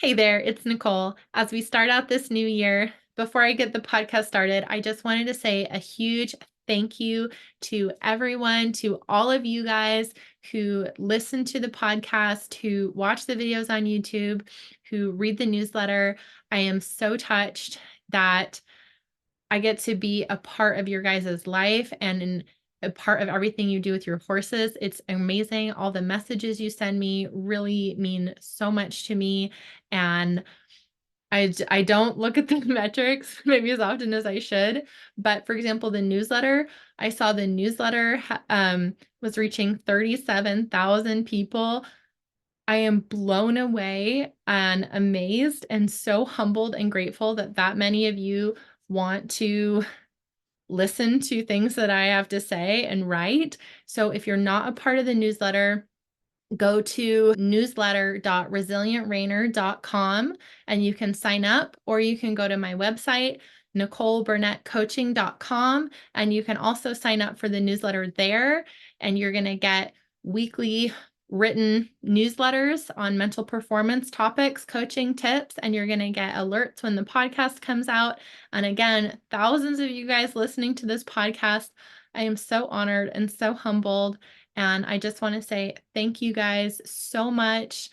Hey there, it's Nicole. As we start out this new year, before I get the podcast started, I just wanted to say a huge thank you to everyone, to all of you guys who listen to the podcast, who watch the videos on YouTube, who read the newsletter. I am so touched that I get to be a part of your guys' life and a part of everything you do with your horses. It's amazing. All the messages you send me really mean so much to me. And I don't look at the metrics maybe as often as I should. But for example, the newsletter, I saw the newsletter was reaching 37,000 people. I am blown away and amazed and so humbled and grateful that that many of you want to listen to things that I have to say and write. So if you're not a part of the newsletter, go to newsletter.resilientreiner.com and you can sign up, or you can go to my website, NicoleBurnettCoaching.com, and you can also sign up for the newsletter there, and you're going to get weekly written newsletters on mental performance topics, coaching tips, and you're going to get alerts when the podcast comes out. And again, thousands of you guys listening to this podcast. I am so honored and so humbled. And I just want to say thank you guys so much.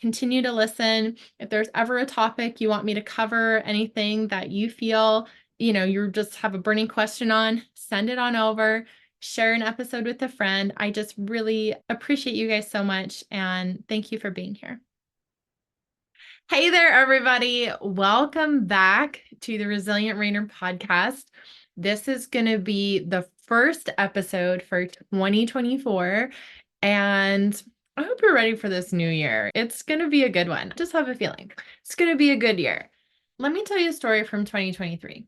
Continue to listen. If there's ever a topic you want me to cover, anything that you feel, you just have a burning question on, send it on over. Share an episode with a friend. I just really appreciate you guys so much. And thank you for being here. Hey there, everybody. Welcome back to the Resilient Reiner podcast. This is going to be the first episode for 2024. And I hope you're ready for this new year. It's going to be a good one. Just have a feeling. It's going to be a good year. Let me tell you a story from 2023.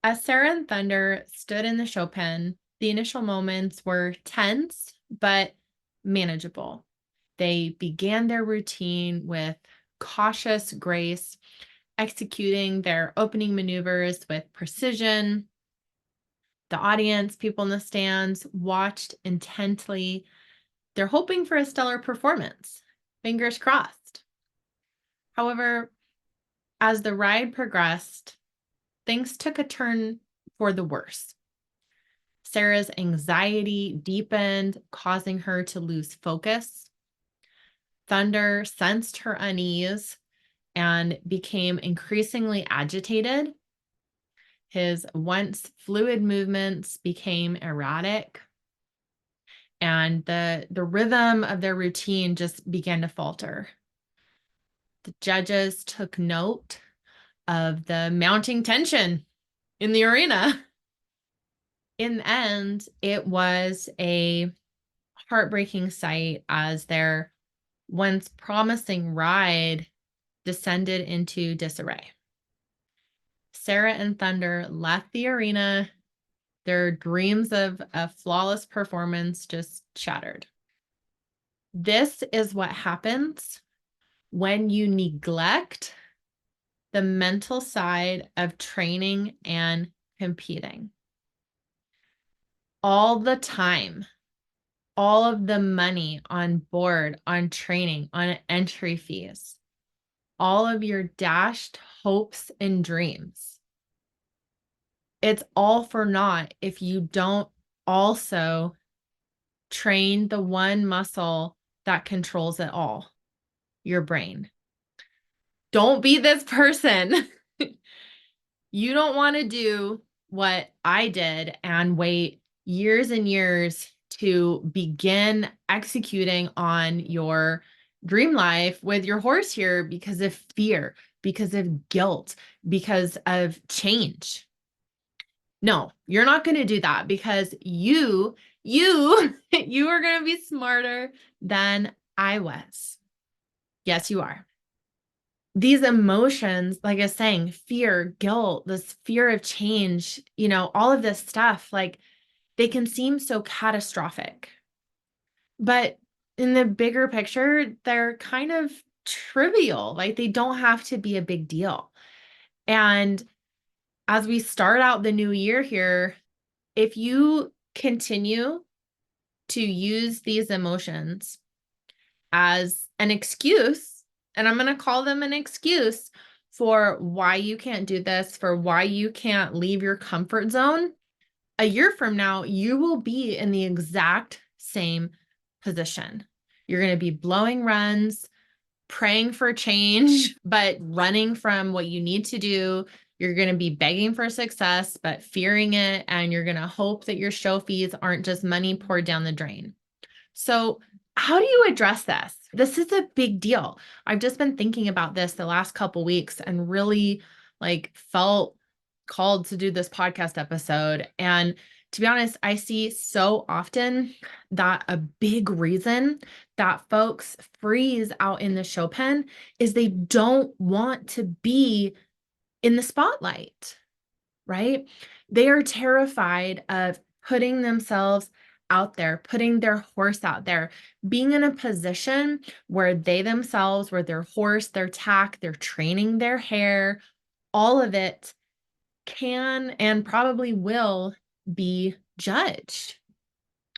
As Sarah and Thunder stood in the show pen, the initial moments were tense, but manageable. They began their routine with cautious grace, executing their opening maneuvers with precision. The audience, people in the stands, watched intently. They're hoping for a stellar performance. Fingers crossed. However, as the ride progressed, things took a turn for the worse. Sarah's anxiety deepened, causing her to lose focus. Thunder sensed her unease and became increasingly agitated. His once fluid movements became erratic, and the rhythm of their routine just began to falter. The judges took note of the mounting tension in the arena. In the end, it was a heartbreaking sight as their once promising ride descended into disarray. Sarah and Thunder left the arena. Their dreams of a flawless performance just shattered. This is what happens when you neglect the mental side of training and competing. All the time, all of the money on board, on training, on entry fees, all of your dashed hopes and dreams. It's all for naught if you don't also train the one muscle that controls it all, your brain. Don't be this person. You don't want to do what I did and wait years and years to begin executing on your dream life with your horse here because of fear, because of guilt, because of change. No, you're not going to do that because you are going to be smarter than I was. Yes, you are. These emotions, like I was saying, fear, guilt, this fear of change, all of this stuff, like they can seem so catastrophic. But in the bigger picture, they're kind of trivial. Like they don't have to be a big deal. And as we start out the new year here, if you continue to use these emotions as an excuse And I'm going to call them an excuse for why you can't do this, for why you can't leave your comfort zone. A year from now, you will be in the exact same position. You're going to be blowing runs, praying for change, but running from what you need to do. You're going to be begging for success, but fearing it. And you're going to hope that your show fees aren't just money poured down the drain. So, how do you address this? This is a big deal. I've just been thinking about this the last couple weeks and really felt called to do this podcast episode. And to be honest, I see so often that a big reason that folks freeze out in the show pen is they don't want to be in the spotlight, right? They are terrified of putting themselves out there, putting their horse out there, being in a position where they themselves, where their horse, their tack, their training, their hair, all of it can and probably will be judged.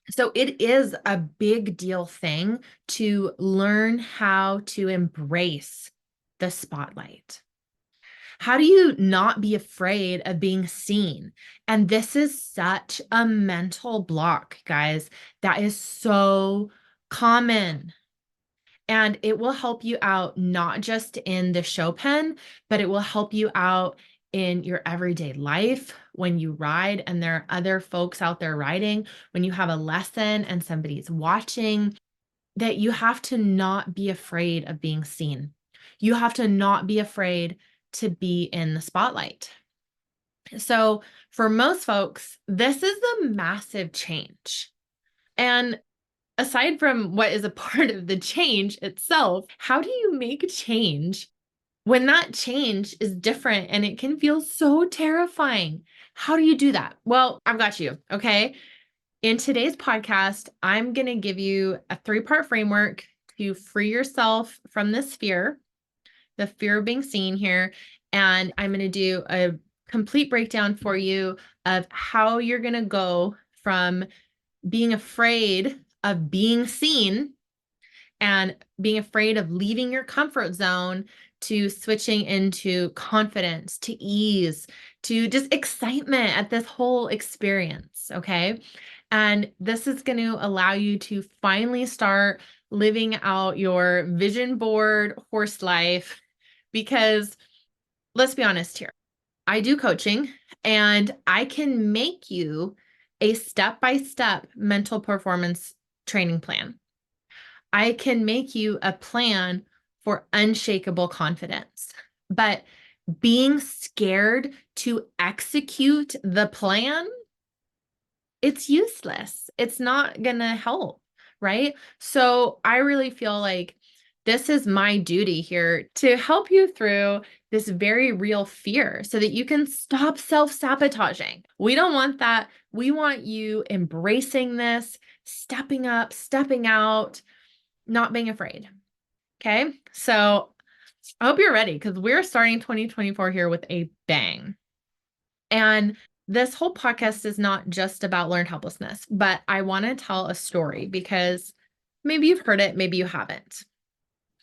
So it is a big deal thing to learn how to embrace the spotlight. How do you not be afraid of being seen? And this is such a mental block, guys, that is so common. And it will help you out not just in the show pen, but it will help you out in your everyday life when you ride and there are other folks out there riding, when you have a lesson and somebody's watching, that you have to not be afraid of being seen. You have to not be afraid to be in the spotlight. So for most folks, this is a massive change. And aside from what is a part of the change itself, how do you make change when that change is different and it can feel so terrifying? How do you do that? Well, I've got you. Okay. In today's podcast, I'm going to give you a 3-part framework to free yourself from this fear, the fear of being seen here. And I'm going to do a complete breakdown for you of how you're going to go from being afraid of being seen and being afraid of leaving your comfort zone to switching into confidence, to ease, to just excitement at this whole experience. Okay. And this is going to allow you to finally start living out your vision board horse life. Because let's be honest here, I do coaching and I can make you a step-by-step mental performance training plan. I can make you a plan for unshakable confidence. But being scared to execute the plan, it's useless. It's not going to help, right? So I really feel like this is my duty here to help you through this very real fear so that you can stop self-sabotaging. We don't want that. We want you embracing this, stepping up, stepping out, not being afraid. Okay. So I hope you're ready because we're starting 2024 here with a bang. And this whole podcast is not just about learned helplessness, but I want to tell a story because maybe you've heard it, maybe you haven't.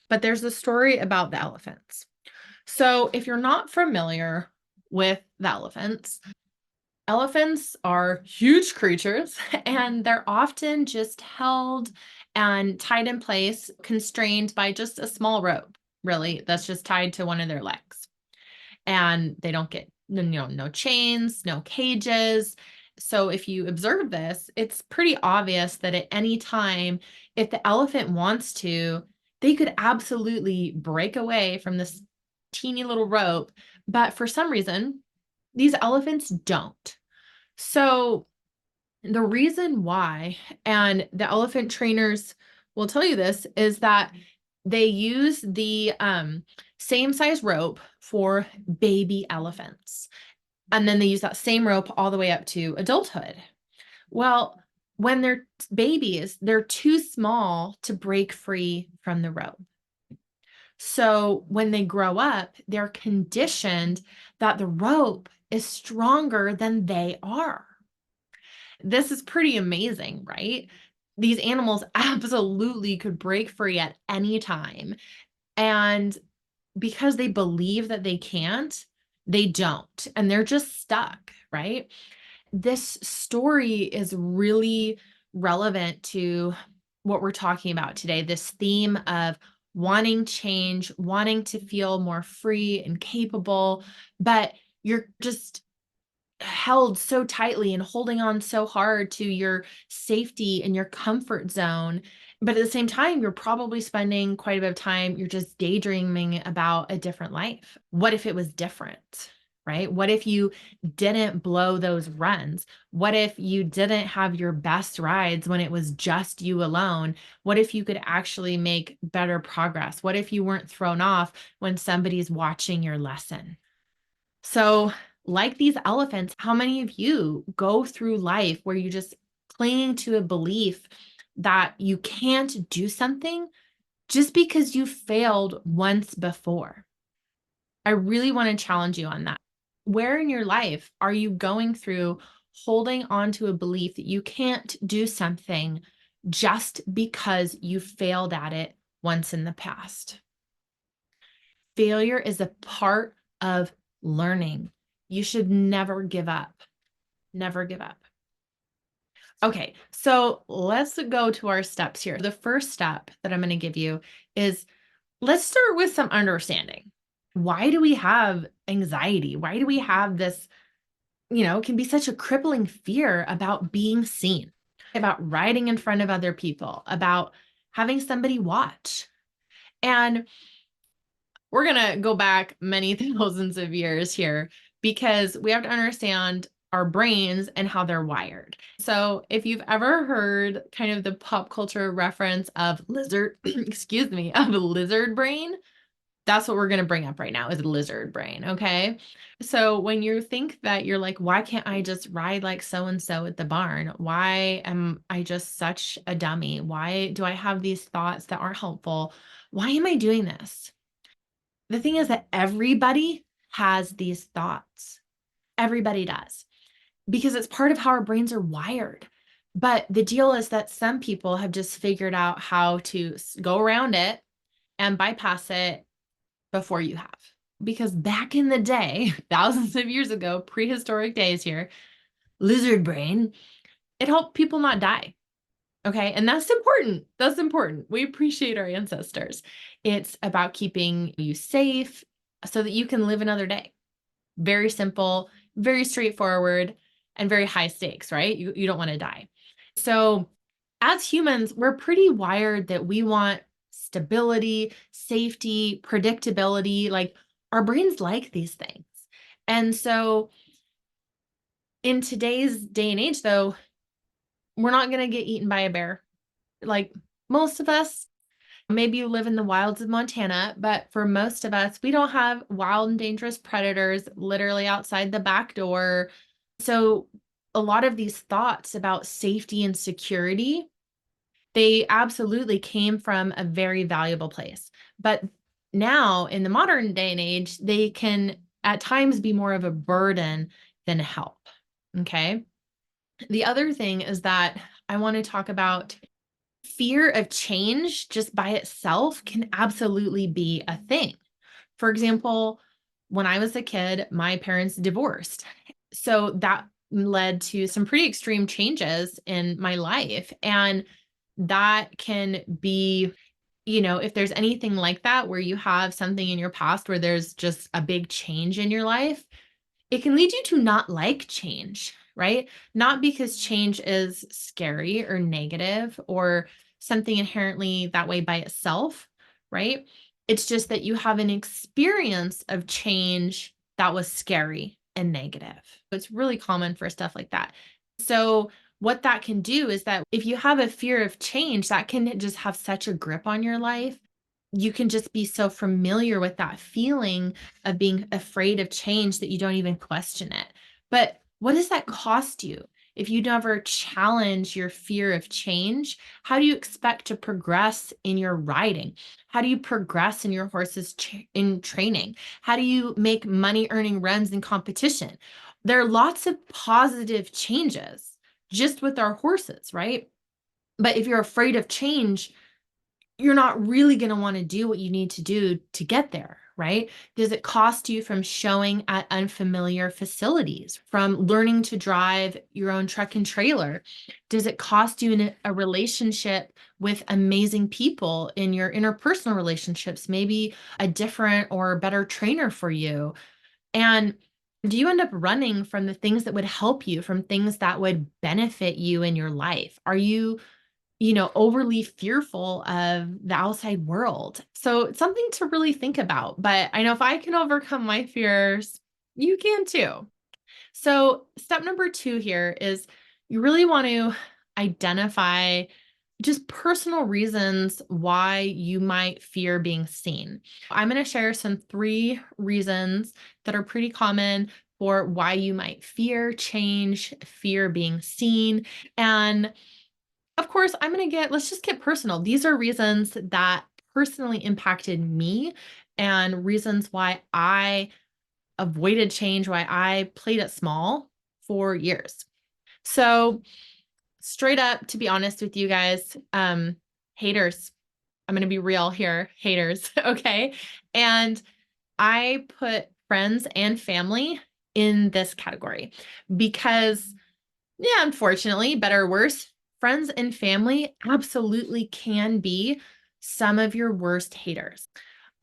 But there's a story about the elephants. So if you're not familiar with the elephants, elephants are huge creatures and they're often just held and tied in place, constrained by just a small rope, really, that's just tied to one of their legs. And they don't get, no chains, no cages. So if you observe this, it's pretty obvious that at any time, if the elephant wants to, they could absolutely break away from this teeny little rope. But for some reason, these elephants don't. So the reason why, and the elephant trainers will tell you this, is that they use the same size rope for baby elephants. And then they use that same rope all the way up to adulthood. Well, when they're babies, they're too small to break free from the rope. So when they grow up, they're conditioned that the rope is stronger than they are. This is pretty amazing, right? These animals absolutely could break free at any time. And because they believe that they can't, they don't, and they're just stuck, right? This story is really relevant to what we're talking about today, this theme of wanting change, wanting to feel more free and capable, but you're just held so tightly and holding on so hard to your safety and your comfort zone. But at the same time, you're probably spending quite a bit of time, you're just daydreaming about a different life. What if it was different? Right? What if you didn't blow those runs? What if you didn't have your best rides when it was just you alone? What if you could actually make better progress? What if you weren't thrown off when somebody's watching your lesson? So, like these elephants, how many of you go through life where you just cling to a belief that you can't do something just because you failed once before? I really want to challenge you on that. Where in your life are you going through holding on to a belief that you can't do something just because you failed at it once in the past? Failure is a part of learning. You should never give up. Never give up. Okay, so let's go to our steps here. The first step that I'm going to give you is let's start with some understanding. Why do we have anxiety? Why do we have this, it can be such a crippling fear about being seen, about riding in front of other people, about having somebody watch? And we're going to go back many thousands of years here because we have to understand our brains and how they're wired. So, if you've ever heard kind of the pop culture reference of lizard, excuse me, of a lizard brain, that's what we're going to bring up right now is lizard brain. Okay. So, when you think that you're like, why can't I just ride like so and so at the barn? Why am I just such a dummy? Why do I have these thoughts that aren't helpful? Why am I doing this? The thing is that everybody has these thoughts. Everybody does, because it's part of how our brains are wired. But the deal is that some people have just figured out how to go around it and bypass it before you have. Because back in the day, thousands of years ago, prehistoric days here, lizard brain, it helped people not die. Okay. And that's important. That's important. We appreciate our ancestors. It's about keeping you safe so that you can live another day. Very simple, very straightforward, and very high stakes, right? You don't want to die. So, as humans, we're pretty wired that we want stability, safety, predictability. Like our brains like these things. And so, in today's day and age, though, we're not going to get eaten by a bear. Like most of us, maybe you live in the wilds of Montana, but for most of us, we don't have wild and dangerous predators literally outside the back door. So, a lot of these thoughts about safety and security, they absolutely came from a very valuable place. But now, in the modern day and age, they can at times be more of a burden than a help. Okay. The other thing is that I want to talk about fear of change just by itself can absolutely be a thing. For example, when I was a kid, my parents divorced. So that led to some pretty extreme changes in my life. And that can be, if there's anything like that where you have something in your past where there's just a big change in your life, it can lead you to not like change, right? Not because change is scary or negative or something inherently that way by itself, right? It's just that you have an experience of change that was scary and negative. It's really common for stuff like that. So, what that can do is that if you have a fear of change, that can just have such a grip on your life. You can just be so familiar with that feeling of being afraid of change that you don't even question it. But what does that cost you? If you never challenge your fear of change, how do you expect to progress in your riding? How do you progress in your horse's in training? How do you make money earning runs in competition? There are lots of positive changes just with our horses, right? But if you're afraid of change, you're not really going to want to do what you need to do to get there, right? Does it cost you from showing at unfamiliar facilities, from learning to drive your own truck and trailer? Does it cost you in a relationship with amazing people in your interpersonal relationships, maybe a different or better trainer for you? And do you end up running from the things that would help you, from things that would benefit you in your life? Are you overly fearful of the outside world? So it's something to really think about. But I know if I can overcome my fears, you can too. So step number 2 here is you really want to identify just personal reasons why you might fear being seen. I'm going to share some 3 reasons that are pretty common for why you might fear change, fear being seen. And of course, let's just get personal. These are reasons that personally impacted me and reasons why I avoided change, why I played it small for years. So, straight up, to be honest with you guys, haters. I'm going to be real here, haters. Okay. And I put friends and family in this category because, yeah, unfortunately, better or worse, friends and family absolutely can be some of your worst haters.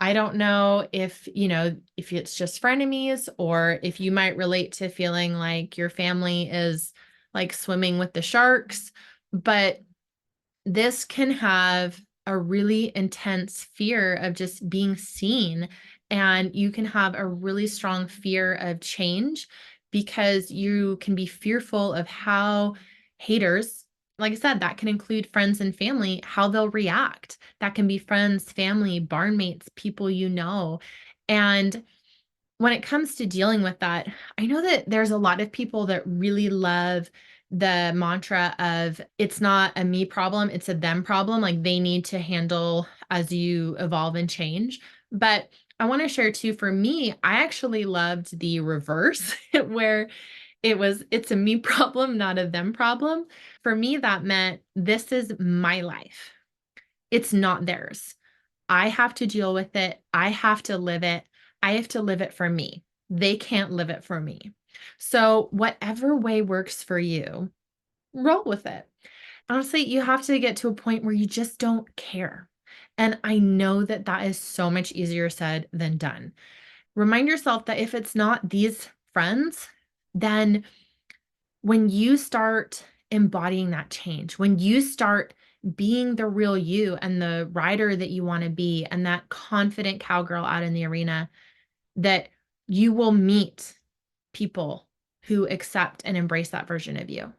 I don't know if it's just frenemies or if you might relate to feeling like your family is like swimming with the sharks, but this can have a really intense fear of just being seen. And you can have a really strong fear of change because you can be fearful of how haters, like I said, that can include friends and family, how they'll react. That can be friends, family, barnmates, people you know. And when it comes to dealing with that, I know that there's a lot of people that really love the mantra of it's not a me problem, it's a them problem. Like they need to handle as you evolve and change. But I want to share too, for me, I actually loved the reverse where it's a me problem, not a them problem. For me, that meant this is my life. It's not theirs. I have to deal with it. I have to live it. I have to live it for me. They can't live it for me. So, whatever way works for you, roll with it. Honestly, you have to get to a point where you just don't care. And I know that that is so much easier said than done. Remind yourself that if it's not these friends, then when you start embodying that change, when you start being the real you and the rider that you want to be and that confident cowgirl out in the arena, that you will meet people who accept and embrace that version of you.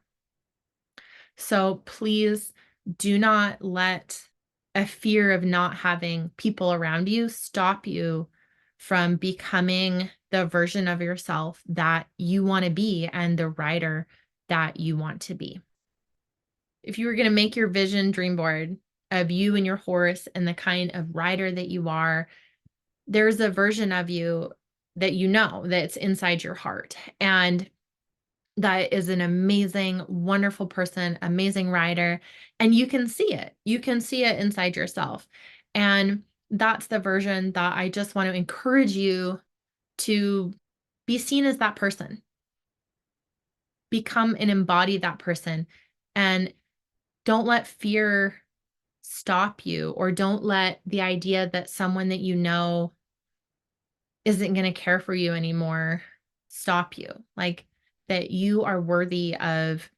So please do not let a fear of not having people around you stop you from becoming the version of yourself that you want to be and the rider that you want to be. If you were going to make your vision dream board of you and your horse and the kind of rider that you are, there's a version of you that you know that's inside your heart. And that is an amazing, wonderful person, amazing rider. And you can see it. You can see it inside yourself. And that's the version that I just want to encourage you to be seen as that person. Become and embody that person. And don't let fear stop you, or don't let the idea that someone that you know isn't going to care for you anymore stop you. Like that you are worthy of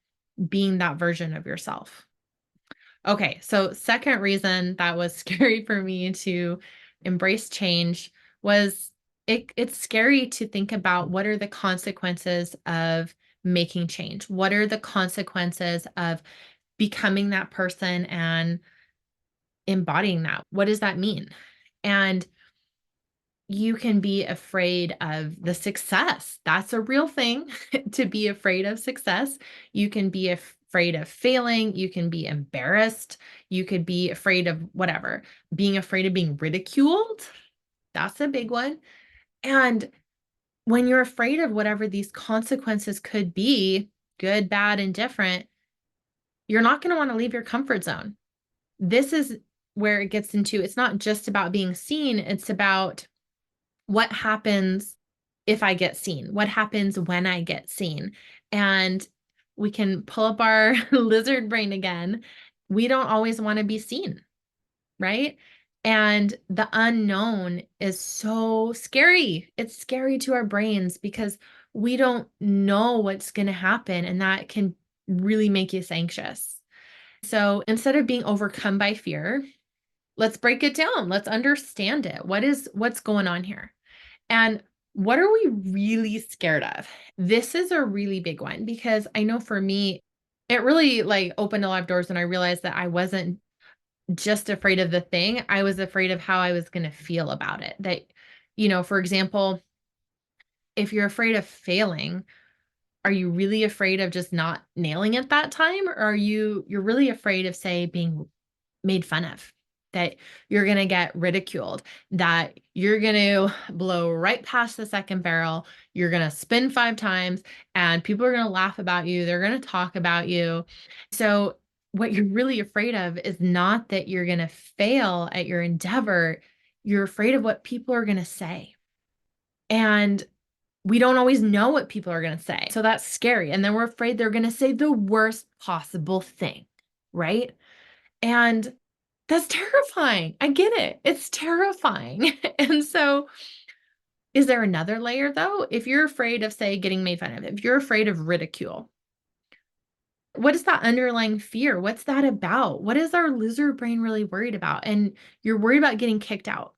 being that version of yourself. Okay, so second reason that was scary for me to embrace change was it's scary to think about what are the consequences of making change? What are the consequences of becoming that person and embodying that? What does that mean? And you can be afraid of the success. That's a real thing to be afraid of success. You can be afraid of failing. You can be embarrassed. You could be afraid of whatever, being afraid of being ridiculed. That's a big one. And when you're afraid of whatever these consequences could be, good, bad, and different, you're not going to want to leave your comfort zone. This is where it gets into, it's not just about being seen, it's about what happens if I get seen? What happens when I get seen? And we can pull up our lizard brain again. We don't always want to be seen, right? And the unknown is so scary. It's scary to our brains because we don't know what's going to happen, and that can really make us anxious. So instead of being overcome by fear, let's break it down. Let's understand it. What's going on here? And what are we really scared of? This is a really big one because I know for me, it really like opened a lot of doors when I realized that I wasn't just afraid of the thing. I was afraid of how I was going to feel about it. That, for example, if you're afraid of failing, are you really afraid of just not nailing it that time? Or you're really afraid of, say, being made fun of, that you're going to get ridiculed, that you're going to blow right past the second barrel, you're going to spin 5 times, and people are going to laugh about you, they're going to talk about you. So what you're really afraid of is not that you're going to fail at your endeavor, you're afraid of what people are going to say. And we don't always know what people are going to say. So that's scary. And then we're afraid they're going to say the worst possible thing, right? And that's terrifying. I get it. It's terrifying. And so, is there another layer though? If you're afraid of, say, getting made fun of, if you're afraid of ridicule, what is that underlying fear? What's that about? What is our loser brain really worried about? And you're worried about getting kicked out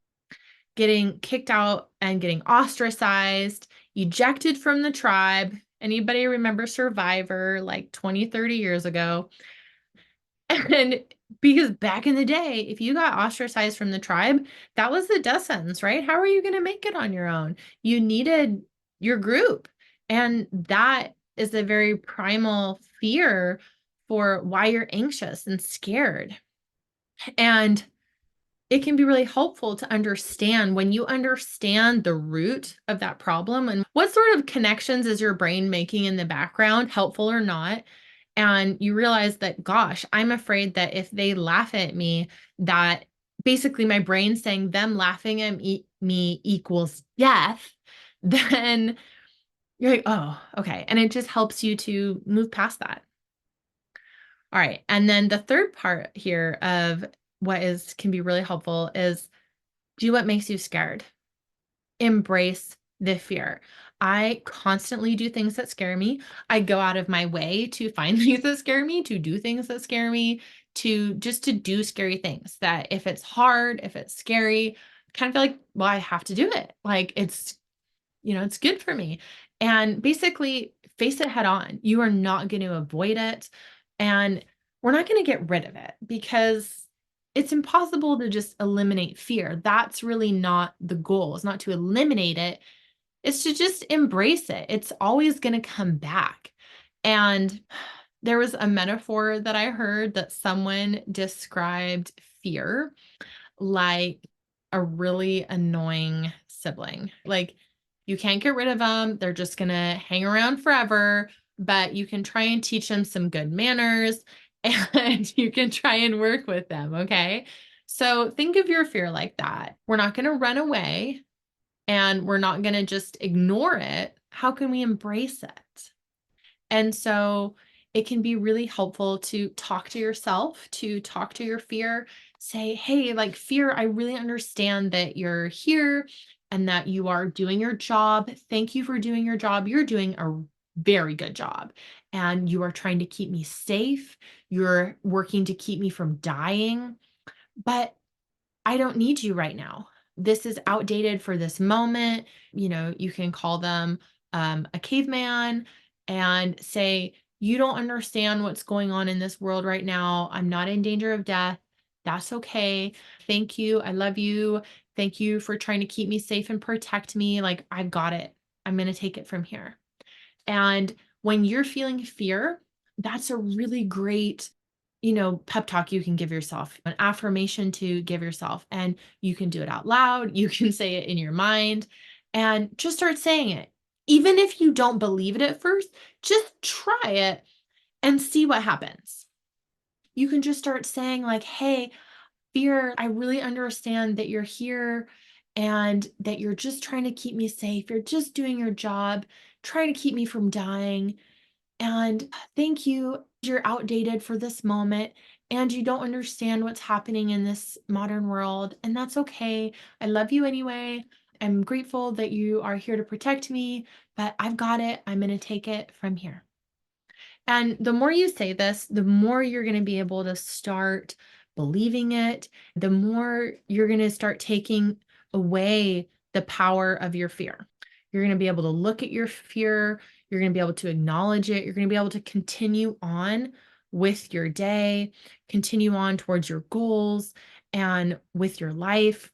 and getting ostracized, ejected from the tribe. Anybody remember Survivor like 20, 30 years ago? And because back in the day, if you got ostracized from the tribe, that was the death sentence, right? How are you going to make it on your own? You needed your group. And that is a very primal fear for why you're anxious and scared. And it can be really helpful to understand when you understand the root of that problem and what sort of connections is your brain making in the background, helpful or not. And you realize that, gosh, I'm afraid that if they laugh at me, that basically my brain saying them laughing at me equals death, then you're like, oh, okay. And it just helps you to move past that. All right. And then the third part here of can be really helpful is do what makes you scared. Embrace the fear. I constantly do things that scare me. I go out of my way to find things that scare me, to do things that scare me, to do scary things that if it's hard, if it's scary, I kind of feel like, well, I have to do it. Like it's good for me. And basically face it head on. You are not going to avoid it. And we're not going to get rid of it because it's impossible to just eliminate fear. That's really not the goal. It's not to eliminate it. It's to just embrace it. It's always going to come back. And there was a metaphor that I heard that someone described fear like a really annoying sibling. Like you can't get rid of them. They're just going to hang around forever, but you can try and teach them some good manners and you can try and work with them. Okay. So think of your fear like that. We're not going to run away and we're not going to just ignore it. How can we embrace it? And so it can be really helpful to talk to yourself, to talk to your fear, say, hey, like fear, I really understand that you're here and that you are doing your job. Thank you for doing your job. You're doing a very good job. And you are trying to keep me safe. You're working to keep me from dying. But I don't need you right now. This is outdated for this moment. You can call them a caveman and say, you don't understand what's going on in this world right now. I'm not in danger of death. That's okay. Thank you. I love you. Thank you for trying to keep me safe and protect me. Like, I've got it. I'm going to take it from here. And when you're feeling fear, that's a really great pep talk you can give yourself, an affirmation to give yourself, and you can do it out loud. You can say it in your mind and just start saying it. Even if you don't believe it at first, just try it and see what happens. You can just start saying like, hey, Fear, I really understand that you're here and that you're just trying to keep me safe. You're just doing your job, trying to keep me from dying. And thank you. You're outdated for this moment and you don't understand what's happening in this modern world. And that's okay. I love you anyway. I'm grateful that you are here to protect me, but I've got it. I'm going to take it from here. And the more you say this, the more you're going to be able to start believing it, the more you're going to start taking away the power of your fear. You're going to be able to look at your fear, you're going to be able to acknowledge it, you're going to be able to continue on with your day, continue on towards your goals and with your life.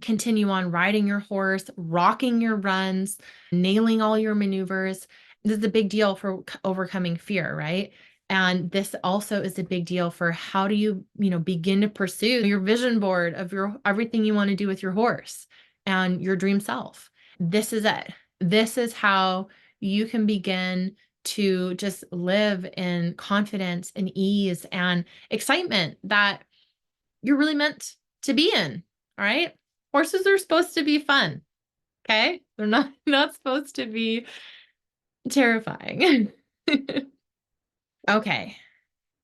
Continue on riding your horse, rocking your runs, nailing all your maneuvers. This is a big deal for overcoming fear, right? And this also is a big deal for how do you begin to pursue your vision board of your everything you want to do with your horse and your dream self. This is it. This is how you can begin to just live in confidence and ease and excitement that you're really meant to be in. All right. Horses are supposed to be fun. Okay. They're not supposed to be terrifying. Okay.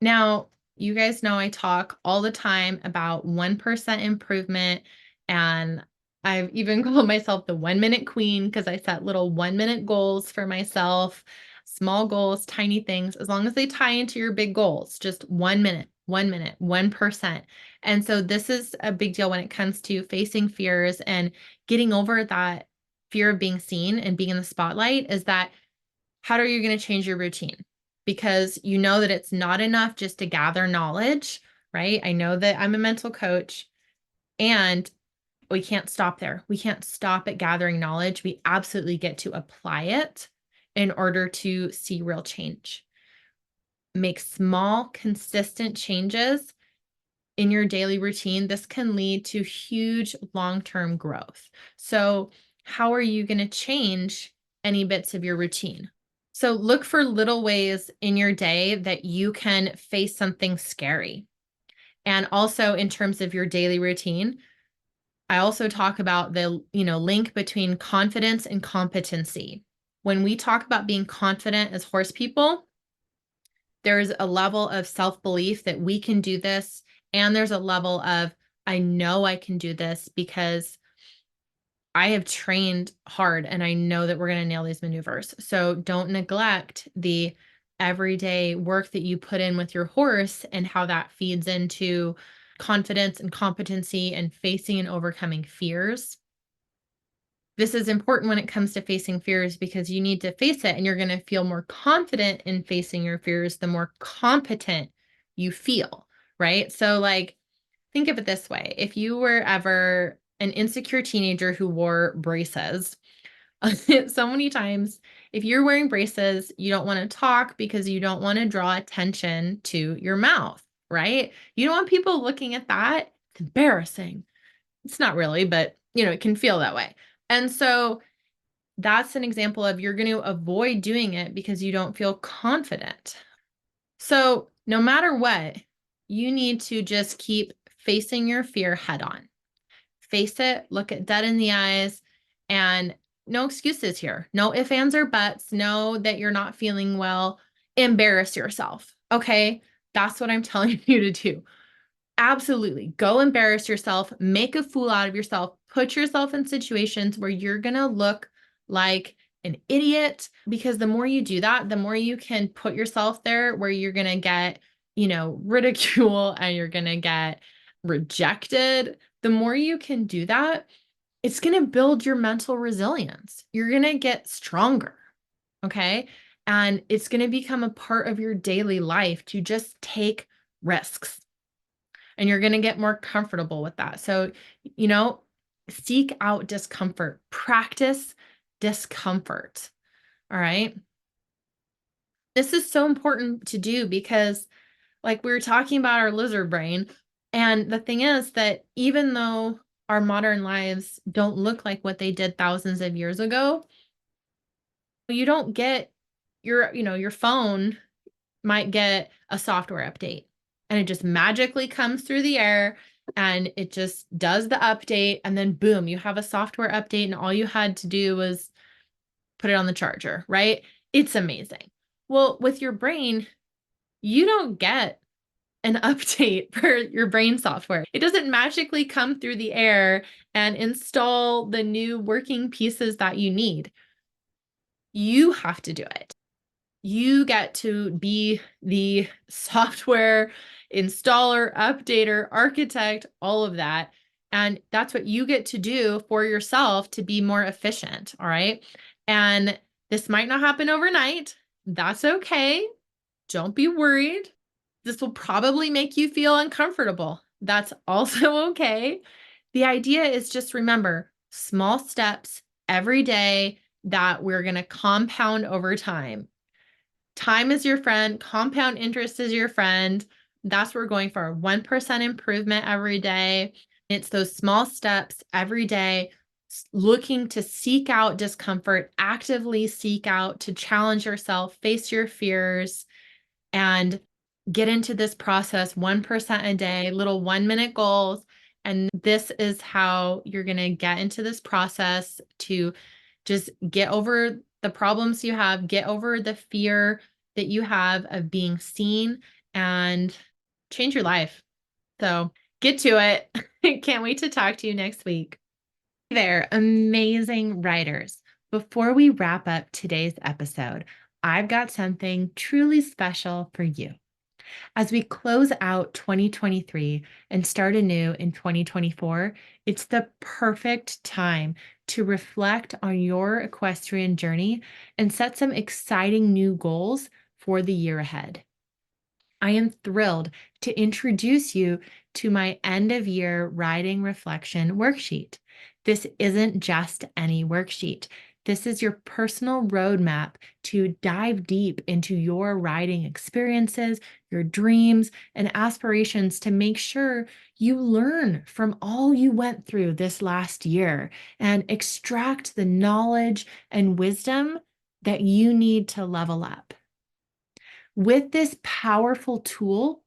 Now, you guys know I talk all the time about 1% improvement, and I've even called myself the 1 minute queen because I set little 1 minute goals for myself, small goals, tiny things, as long as they tie into your big goals, just 1 minute, 1 minute, 1%. And so this is a big deal when it comes to facing fears and getting over that fear of being seen and being in the spotlight is that how are you going to change your routine? Because you know that it's not enough just to gather knowledge, right? I know that I'm a mental coach and we can't stop there. We can't stop at gathering knowledge. We absolutely get to apply it in order to see real change. Make small, consistent changes in your daily routine. This can lead to huge long-term growth. So, how are you going to change any bits of your routine? So look for little ways in your day that you can face something scary. And also in terms of your daily routine, I also talk about the link between confidence and competency. When we talk about being confident as horse people, there's a level of self-belief that we can do this. And there's a level of, I know I can do this because I have trained hard and I know that we're going to nail these maneuvers. So don't neglect the everyday work that you put in with your horse and how that feeds into confidence and competency and facing and overcoming fears. This is important when it comes to facing fears because you need to face it and you're going to feel more confident in facing your fears the more competent you feel, right? So like think of it this way. If you were ever an insecure teenager who wore braces, so many times, if you're wearing braces, you don't want to talk because you don't want to draw attention to your mouth, right? You don't want people looking at that. It's embarrassing. It's not really, but it can feel that way. And so that's an example of you're going to avoid doing it because you don't feel confident. So no matter what, you need to just keep facing your fear head on. Face it, look it dead in the eyes, and no excuses here. No ifs, ands, or buts. Know that you're not feeling well. Embarrass yourself. Okay. That's what I'm telling you to do. Absolutely. Go embarrass yourself. Make a fool out of yourself. Put yourself in situations where you're going to look like an idiot because the more you do that, the more you can put yourself there where you're going to get, ridicule and you're going to get rejected. The more you can do that, it's going to build your mental resilience. You're going to get stronger. Okay. And it's going to become a part of your daily life to just take risks and you're going to get more comfortable with that. So, seek out discomfort, practice discomfort. All right. This is so important to do because, like, we were talking about our lizard brain. And the thing is that even though our modern lives don't look like what they did thousands of years ago, you don't get your phone might get a software update and it just magically comes through the air and it just does the update, and then boom, you have a software update, and all you had to do was put it on the charger, right? It's amazing. Well, with your brain, you don't get an update for your brain software. It doesn't magically come through the air and install the new working pieces that you need. You have to do it. You get to be the software installer, updater, architect, all of that. And that's what you get to do for yourself to be more efficient. All right. And this might not happen overnight. That's okay. Don't be worried. This will probably make you feel uncomfortable. That's also okay. The idea is just remember small steps every day that we're going to compound over time. Time is your friend. Compound interest is your friend. That's what we're going for. 1% improvement every day. It's those small steps every day, looking to seek out discomfort, actively seek out to challenge yourself, face your fears, and get into this process 1% a day, little 1-minute goals. And this is how you're going to get into this process to just get over the problems you have, get over the fear that you have of being seen, and change your life. So get to it. Can't wait to talk to you next week. Hey there, amazing writers. Before we wrap up today's episode, I've got something truly special for you. As we close out 2023 and start anew in 2024, it's the perfect time to reflect on your equestrian journey and set some exciting new goals for the year ahead. I am thrilled to introduce you to my end of year riding reflection worksheet. This isn't just any worksheet. This is your personal roadmap to dive deep into your riding experiences, your dreams, and aspirations to make sure you learn from all you went through this last year and extract the knowledge and wisdom that you need to level up. With this powerful tool,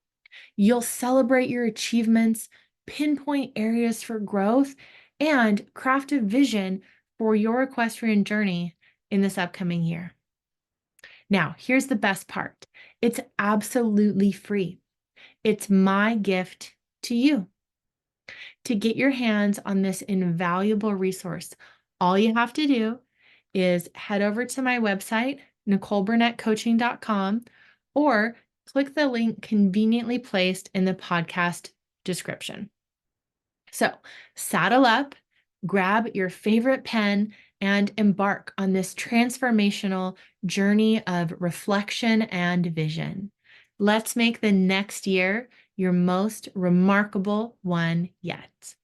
you'll celebrate your achievements, pinpoint areas for growth, and craft a vision for your equestrian journey in this upcoming year. Now, here's the best part. It's absolutely free. It's my gift to you. To get your hands on this invaluable resource, all you have to do is head over to my website, NicoleBurnettCoaching.com, or click the link conveniently placed in the podcast description. So saddle up, grab your favorite pen, and embark on this transformational journey of reflection and vision. Let's make the next year your most remarkable one yet.